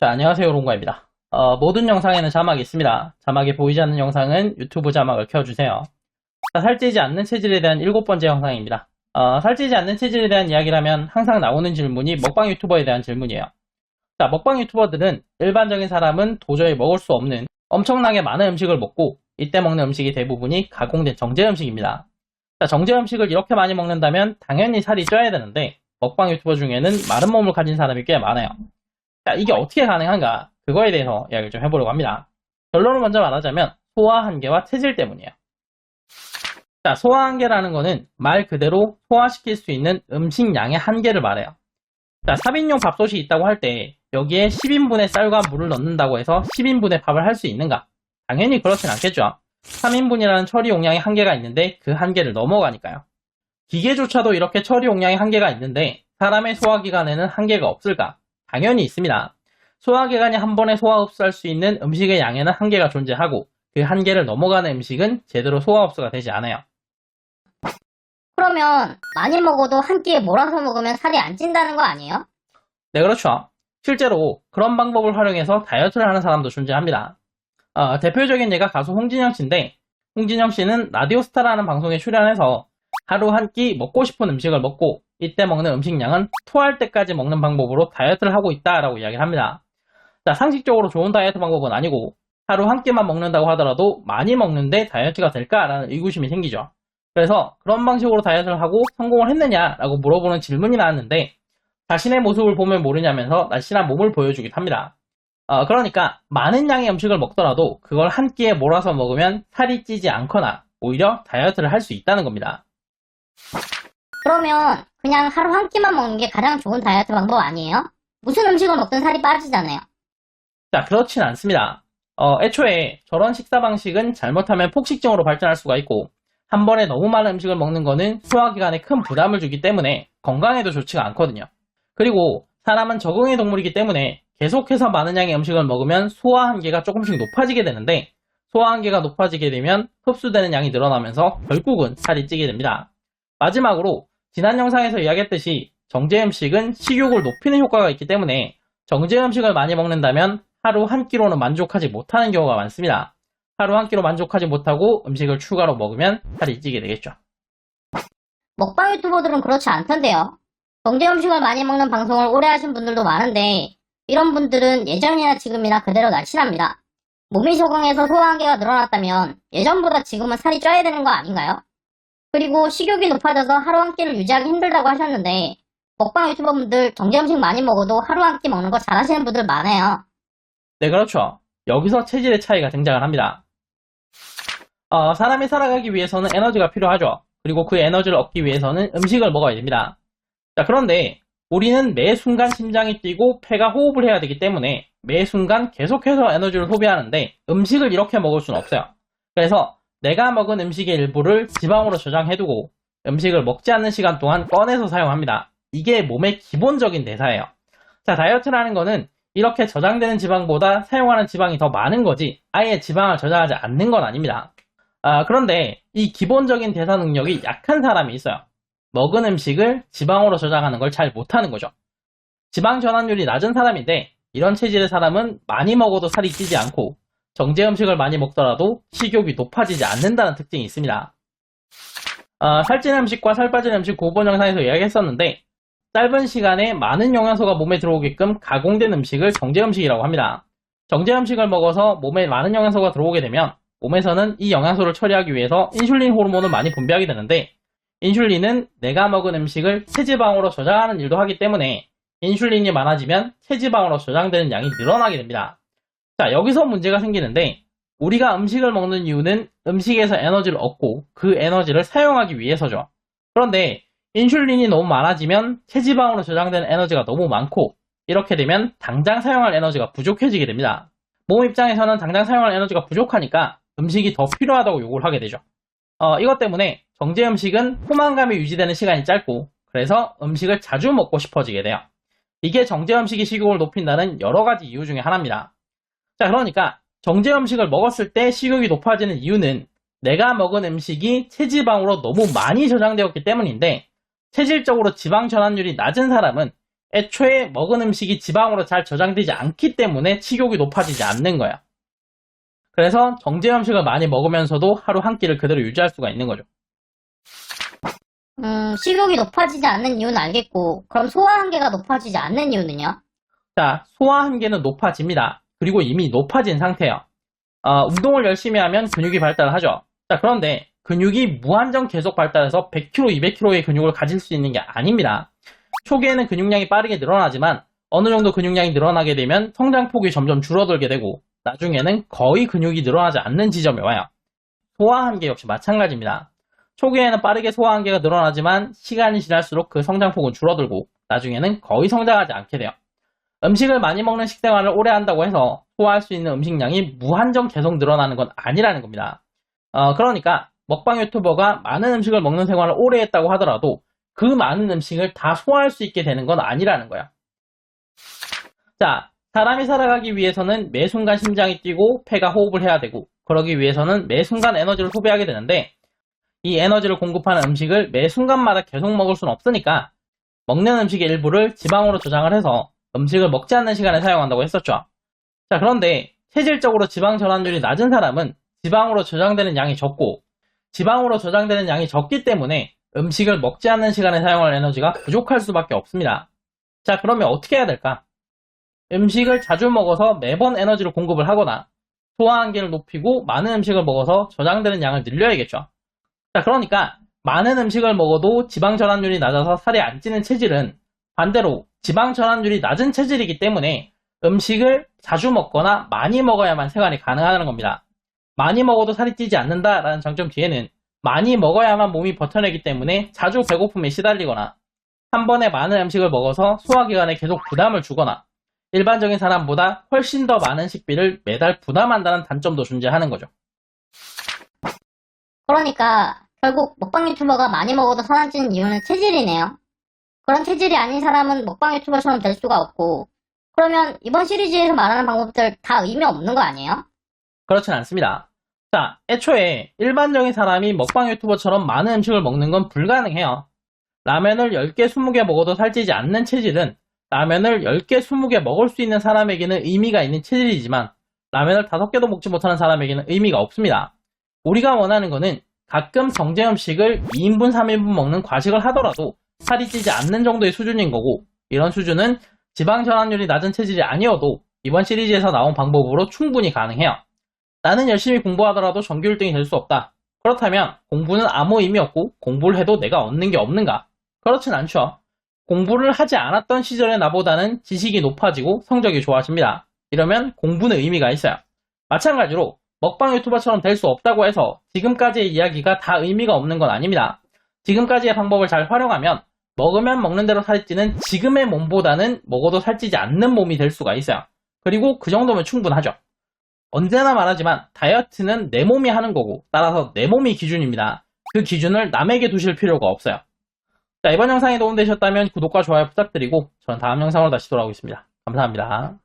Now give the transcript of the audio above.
자, 안녕하세요. 롱가입니다. 모든 영상에는 자막이 있습니다. 자막이 보이지 않는 영상은 유튜브 자막을 켜주세요. 자, 살찌지 않는 체질에 대한 7번째 영상입니다. 살찌지 않는 체질에 대한 이야기라면 항상 나오는 질문이 먹방 유튜버에 대한 질문이에요. 자, 먹방 유튜버들은 일반적인 사람은 도저히 먹을 수 없는 엄청나게 많은 음식을 먹고 이때 먹는 음식이 대부분이 가공된 정제 음식입니다. 자, 정제 음식을 이렇게 많이 먹는다면 당연히 살이 쪄야 되는데 먹방 유튜버 중에는 마른 몸을 가진 사람이 꽤 많아요. 자, 이게 어떻게 가능한가? 그거에 대해서 이야기를 좀 해보려고 합니다. 결론을 먼저 말하자면 소화 한계와 체질 때문이에요. 자, 소화 한계라는 거는 말 그대로 소화시킬 수 있는 음식량의 한계를 말해요. 자, 4인용 밥솥이 있다고 할 때 여기에 10인분의 쌀과 물을 넣는다고 해서 10인분의 밥을 할 수 있는가? 당연히 그렇진 않겠죠. 3인분이라는 처리 용량의 한계가 있는데 그 한계를 넘어가니까요. 기계조차도 이렇게 처리 용량의 한계가 있는데 사람의 소화기관에는 한계가 없을까? 당연히 있습니다. 소화기관이 한 번에 소화 흡수할 수 있는 음식의 양에는 한계가 존재하고 그 한계를 넘어가는 음식은 제대로 소화 흡수가 되지 않아요. 그러면 많이 먹어도 한 끼에 몰아서 먹으면 살이 안 찐다는 거 아니에요? 네, 그렇죠. 실제로 그런 방법을 활용해서 다이어트를 하는 사람도 존재합니다. 대표적인 예가 가수 홍진영 씨인데 홍진영 씨는 라디오스타라는 방송에 출연해서 하루 한 끼 먹고 싶은 음식을 먹고 이때 먹는 음식량은 토할 때까지 먹는 방법으로 다이어트를 하고 있다라고 이야기를 합니다. 자, 상식적으로 좋은 다이어트 방법은 아니고 하루 한 끼만 먹는다고 하더라도 많이 먹는데 다이어트가 될까라는 의구심이 생기죠. 그래서 그런 방식으로 다이어트를 하고 성공을 했느냐라고 물어보는 질문이 나왔는데 자신의 모습을 보면 모르냐면서 날씬한 몸을 보여주기도 합니다. 그러니까 많은 양의 음식을 먹더라도 그걸 한 끼에 몰아서 먹으면 살이 찌지 않거나 오히려 다이어트를 할 수 있다는 겁니다. 그러면 그냥 하루 한 끼만 먹는 게 가장 좋은 다이어트 방법 아니에요? 무슨 음식을 먹든 살이 빠지잖아요. 자, 그렇진 않습니다. 애초에 저런 식사 방식은 잘못하면 폭식증으로 발전할 수가 있고 한 번에 너무 많은 음식을 먹는 거는 소화기관에 큰 부담을 주기 때문에 건강에도 좋지가 않거든요. 그리고 사람은 적응의 동물이기 때문에 계속해서 많은 양의 음식을 먹으면 소화 한계가 조금씩 높아지게 되는데 소화 한계가 높아지게 되면 흡수되는 양이 늘어나면서 결국은 살이 찌게 됩니다. 마지막으로 지난 영상에서 이야기했듯이 정제 음식은 식욕을 높이는 효과가 있기 때문에 정제 음식을 많이 먹는다면 하루 한 끼로는 만족하지 못하는 경우가 많습니다. 하루 한 끼로 만족하지 못하고 음식을 추가로 먹으면 살이 찌게 되겠죠. 먹방 유튜버들은 그렇지 않던데요. 정제 음식을 많이 먹는 방송을 오래 하신 분들도 많은데 이런 분들은 예전이나 지금이나 그대로 날씬합니다. 몸이 적응해서 소화 한계가 늘어났다면 예전보다 지금은 살이 쪄야 되는 거 아닌가요? 그리고 식욕이 높아져서 하루 한 끼를 유지하기 힘들다고 하셨는데 먹방 유튜버분들 정제 음식 많이 먹어도 하루 한 끼 먹는 거 잘하시는 분들 많아요. 네, 그렇죠. 여기서 체질의 차이가 등장을 합니다. 사람이 살아가기 위해서는 에너지가 필요하죠. 그리고 그 에너지를 얻기 위해서는 음식을 먹어야 됩니다. 자, 그런데 우리는 매 순간 심장이 뛰고 폐가 호흡을 해야 되기 때문에 매 순간 계속해서 에너지를 소비하는데 음식을 이렇게 먹을 수는 없어요. 그래서 내가 먹은 음식의 일부를 지방으로 저장해두고 음식을 먹지 않는 시간 동안 꺼내서 사용합니다. 이게 몸의 기본적인 대사예요. 자, 다이어트라는 거는 이렇게 저장되는 지방보다 사용하는 지방이 더 많은 거지 아예 지방을 저장하지 않는 건 아닙니다. 그런데 이 기본적인 대사 능력이 약한 사람이 있어요. 먹은 음식을 지방으로 저장하는 걸 잘 못하는 거죠. 지방 전환율이 낮은 사람인데 이런 체질의 사람은 많이 먹어도 살이 찌지 않고 정제 음식을 많이 먹더라도 식욕이 높아지지 않는다는 특징이 있습니다. 살찐 음식과 살 빠진 음식 구분 영상에서 이야기했었는데 짧은 시간에 많은 영양소가 몸에 들어오게끔 가공된 음식을 정제 음식이라고 합니다. 정제 음식을 먹어서 몸에 많은 영양소가 들어오게 되면 몸에서는 이 영양소를 처리하기 위해서 인슐린 호르몬을 많이 분비하게 되는데 인슐린은 내가 먹은 음식을 체지방으로 저장하는 일도 하기 때문에 인슐린이 많아지면 체지방으로 저장되는 양이 늘어나게 됩니다. 자, 여기서 문제가 생기는데 우리가 음식을 먹는 이유는 음식에서 에너지를 얻고 그 에너지를 사용하기 위해서죠. 그런데 인슐린이 너무 많아지면 체지방으로 저장되는 에너지가 너무 많고 이렇게 되면 당장 사용할 에너지가 부족해지게 됩니다. 몸 입장에서는 당장 사용할 에너지가 부족하니까 음식이 더 필요하다고 요구를 하게 되죠. 이것 때문에 정제 음식은 포만감이 유지되는 시간이 짧고 그래서 음식을 자주 먹고 싶어지게 돼요. 이게 정제 음식이 식욕을 높인다는 여러 가지 이유 중에 하나입니다. 자, 그러니까 정제 음식을 먹었을 때 식욕이 높아지는 이유는 내가 먹은 음식이 체지방으로 너무 많이 저장되었기 때문인데 체질적으로 지방 전환율이 낮은 사람은 애초에 먹은 음식이 지방으로 잘 저장되지 않기 때문에 식욕이 높아지지 않는 거예요. 그래서 정제 음식을 많이 먹으면서도 하루 한 끼를 그대로 유지할 수가 있는 거죠. 식욕이 높아지지 않는 이유는 알겠고, 그럼 소화 한계가 높아지지 않는 이유는요? 자, 소화 한계는 높아집니다. 그리고 이미 높아진 상태예요. 운동을 열심히 하면 근육이 발달하죠. 자, 그런데 근육이 무한정 계속 발달해서 100kg, 200kg의 근육을 가질 수 있는 게 아닙니다. 초기에는 근육량이 빠르게 늘어나지만 어느 정도 근육량이 늘어나게 되면 성장폭이 점점 줄어들게 되고 나중에는 거의 근육이 늘어나지 않는 지점에 와요. 소화 한계 역시 마찬가지입니다. 초기에는 빠르게 소화 한계가 늘어나지만 시간이 지날수록 그 성장폭은 줄어들고 나중에는 거의 성장하지 않게 돼요. 음식을 많이 먹는 식생활을 오래 한다고 해서 소화할 수 있는 음식량이 무한정 계속 늘어나는 건 아니라는 겁니다. 그러니까 먹방 유튜버가 많은 음식을 먹는 생활을 오래 했다고 하더라도 그 많은 음식을 다 소화할 수 있게 되는 건 아니라는 거야. 자, 사람이 살아가기 위해서는 매 순간 심장이 뛰고 폐가 호흡을 해야 되고 그러기 위해서는 매 순간 에너지를 소비하게 되는데 이 에너지를 공급하는 음식을 매 순간마다 계속 먹을 수는 없으니까 먹는 음식의 일부를 지방으로 저장을 해서 음식을 먹지 않는 시간에 사용한다고 했었죠. 자, 그런데 체질적으로 지방 전환율이 낮은 사람은 지방으로 저장되는 양이 적고 지방으로 저장되는 양이 적기 때문에 음식을 먹지 않는 시간에 사용할 에너지가 부족할 수밖에 없습니다. 자, 그러면 어떻게 해야 될까? 음식을 자주 먹어서 매번 에너지를 공급을 하거나 소화 한계를 높이고 많은 음식을 먹어서 저장되는 양을 늘려야겠죠. 자, 그러니까 많은 음식을 먹어도 지방 전환율이 낮아서 살이 안 찌는 체질은 반대로 지방 전환율이 낮은 체질이기 때문에 음식을 자주 먹거나 많이 먹어야만 생활이 가능하다는 겁니다. 많이 먹어도 살이 찌지 않는다라는 장점 뒤에는 많이 먹어야만 몸이 버텨내기 때문에 자주 배고픔에 시달리거나 한 번에 많은 음식을 먹어서 소화기관에 계속 부담을 주거나 일반적인 사람보다 훨씬 더 많은 식비를 매달 부담한다는 단점도 존재하는 거죠. 그러니까 결국 먹방 유튜버가 많이 먹어도 살 안 찌는 이유는 체질이네요. 그런 체질이 아닌 사람은 먹방 유튜버처럼 될 수가 없고, 그러면 이번 시리즈에서 말하는 방법들 다 의미 없는 거 아니에요? 그렇진 않습니다. 자, 애초에 일반적인 사람이 먹방 유튜버처럼 많은 음식을 먹는 건 불가능해요. 라면을 10개, 20개 먹어도 살찌지 않는 체질은 라면을 10개, 20개 먹을 수 있는 사람에게는 의미가 있는 체질이지만 라면을 5개도 먹지 못하는 사람에게는 의미가 없습니다. 우리가 원하는 거는 가끔 정제 음식을 2인분, 3인분 먹는 과식을 하더라도 살이 찌지 않는 정도의 수준인 거고 이런 수준은 지방 전환율이 낮은 체질이 아니어도 이번 시리즈에서 나온 방법으로 충분히 가능해요. 나는 열심히 공부하더라도 전교 1등이 될 수 없다. 그렇다면 공부는 아무 의미 없고 공부를 해도 내가 얻는 게 없는가? 그렇진 않죠. 공부를 하지 않았던 시절의 나보다는 지식이 높아지고 성적이 좋아집니다. 이러면 공부는 의미가 있어요. 마찬가지로 먹방 유튜버처럼 될 수 없다고 해서 지금까지의 이야기가 다 의미가 없는 건 아닙니다. 지금까지의 방법을 잘 활용하면 먹으면 먹는 대로 살이 찌는 지금의 몸보다는 먹어도 살찌지 않는 몸이 될 수가 있어요. 그리고 그 정도면 충분하죠. 언제나 말하지만 다이어트는 내 몸이 하는 거고 따라서 내 몸이 기준입니다. 그 기준을 남에게 두실 필요가 없어요. 자, 이번 영상이 도움되셨다면 구독과 좋아요 부탁드리고 저는 다음 영상으로 다시 돌아오겠습니다. 감사합니다.